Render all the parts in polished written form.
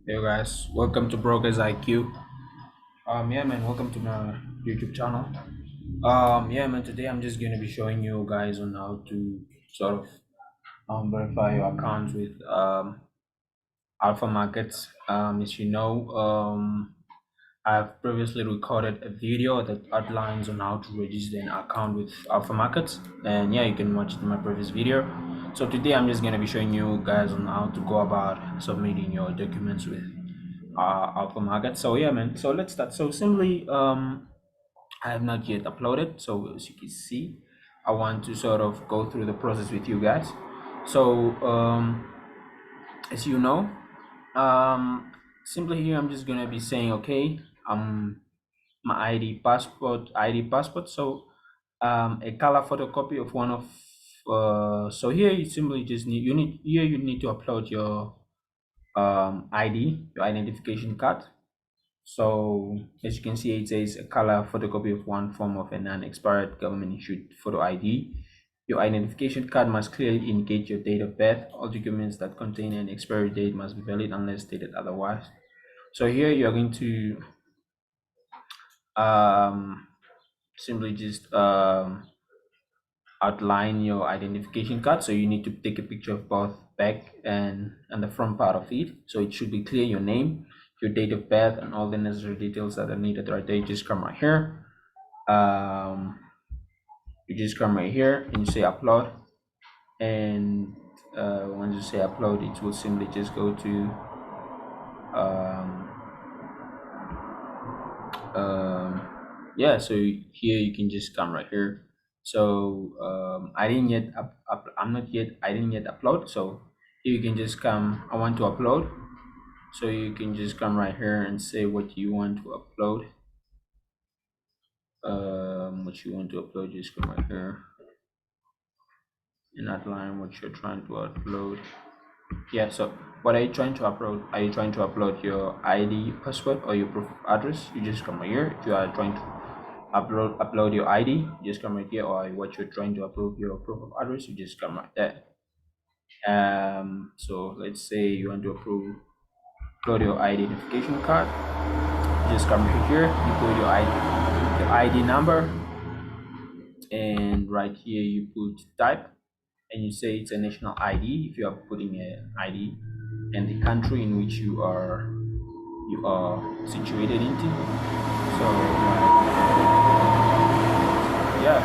Hey guys, welcome to Brokers IQ. Yeah man, welcome to my YouTube channel. Yeah man, today I'm just gonna be showing you guys on how to sort of verify your accounts with Alpha Markets. As you know, I've previously recorded a video that outlines on how to register an account with Alpha Markets, and yeah, you can watch it in my previous video. So today I'm just gonna be showing you guys on how to go about submitting your documents with Alpha Market. So yeah, man. So let's start. So simply, I have not yet uploaded. So as you can see, I want to sort of go through the process with you guys. So as you know, simply here I'm just gonna be saying, okay, my ID passport. So a color photocopy of one of so here you simply just need you need to upload your ID, your identification card. So as you can see, it says a color photocopy of one form of a non-expired government issued photo ID. Your identification card must clearly indicate your date of birth. All documents that contain an expiry date must be valid unless stated otherwise. So here you are going to um, simply just outline your identification card. So you need to take a picture of both back and the front part of it. So it should be clear your name, your date of birth, and all the necessary details that are needed right there. You just come right here. Um, you just come right here and you say upload. And once you say upload, it will simply just go to um, um, yeah. So here you can just come right here. So I didn't yet upload. So here you can just come. I want to upload. So you can just come right here and say what you want to upload. What you want to upload, just come right here and outline what you're trying to upload. Yeah, so what are you trying to upload? Are you trying to upload your ID password or your proof of address? You just come right here. If you are trying to upload your ID, you just come right here. Or what you're trying to upload your proof of address, you just come right there. So let's say you want to upload your identification card. You just come right here. You put your ID number, and right here you put type, and you say it's a national ID if you are putting an ID, and the country in which you are situated into. So yeah.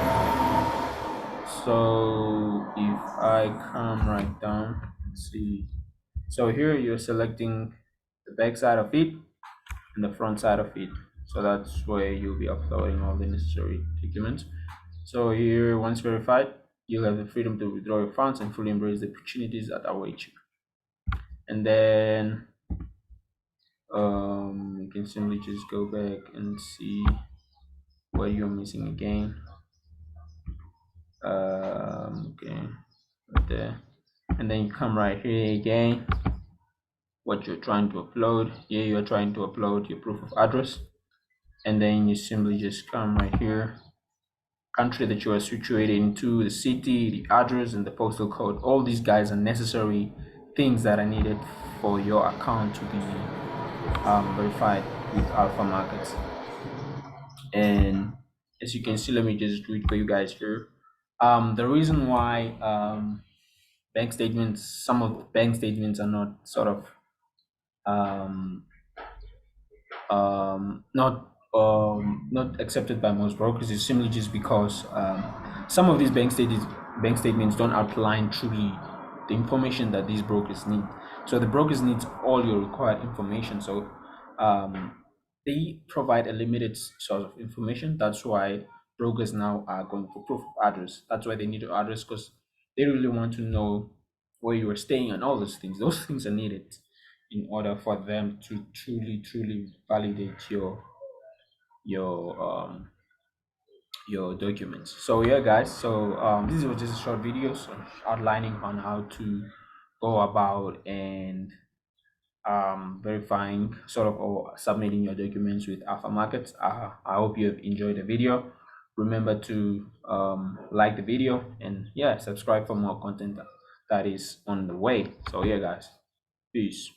So if I come right down, let's see. So here you're selecting the back side of it and the front side of it. So that's where you'll be uploading all the necessary documents. So here, once verified, you'll have the freedom to withdraw your funds and fully embrace the opportunities that await you. And then you can simply just go back and see what you're missing again. Okay, right there. And then you come right here again, what you're trying to upload. Here you're trying to upload your proof of address. And then you simply just come right here, country that you are situated into, the city, the address, and the postal code. All these guys are necessary things that are needed for your account to be verified with Alpha Markets. And as you can see, let me just read for you guys here. The reason why bank statements, some of the bank statements are not sort of um, not accepted by most brokers is simply just because some of these bank statements don't outline truly the information that these brokers need. So the brokers need all your required information. So they provide a limited source of information. That's why brokers now are going for proof of address. That's why they need your address, because they really want to know where you are staying and all those things. Those things are needed in order for them to truly validate your your documents. So yeah guys, so this was just a short video so outlining on how to go about and verifying sort of or submitting your documents with Alpha Markets. I hope you have enjoyed the video. Remember to like the video and yeah, subscribe for more content that is on the way. So yeah guys, peace.